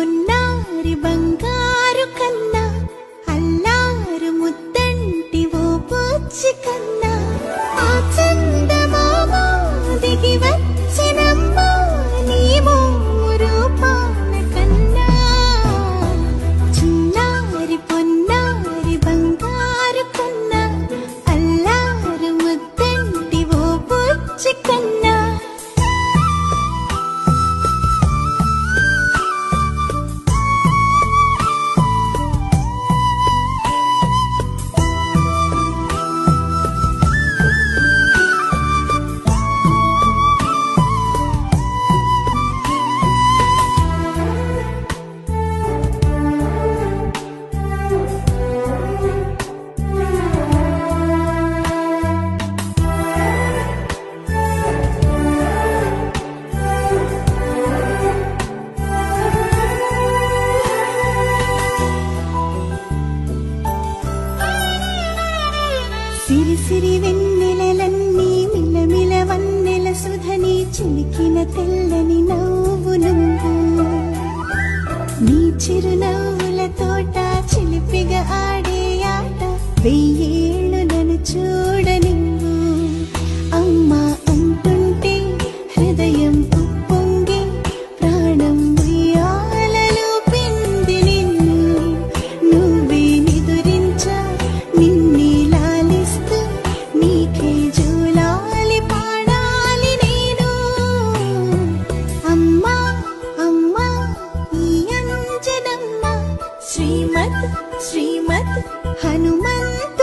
పొన్నారి బంగారు కన్నా అల్లారు ముద్దంటి ఓ బుజ్జి కన్నా ఆ చందమామ దిగి వచ్చినమ్మా నీ రూపాన కన్నా చిన్నారి పొన్నారి బంగారు కన్నా అల్లారు ముద్దంటి ఓ బుజ్జి కన్నా సిరి సిరి వెన్నెలలన్నీ మిలమిల వన్నెల సుధని చిలికిన తెల్లని నవ్వు నువ్వు నీ చిరునవ్వుల తోట చిలిపిగా ఆడే ఆట వెయ్యేళ్ళు నన్ను చూడనివ్వు అమ్మా అంటుంటే హృదయం ఉప్పొంగి ప్రాణం ఉయ్యాలలో పిండి నిన్ను నువ్వే నిదురించా నిన్నే లాలిస్తూ నీకే జోలాలి పాడాలి నేను అమ్మా అమ్మా ఈ అంజనమ్మ శ్రీమద్ శ్రీమద్ హనుమంత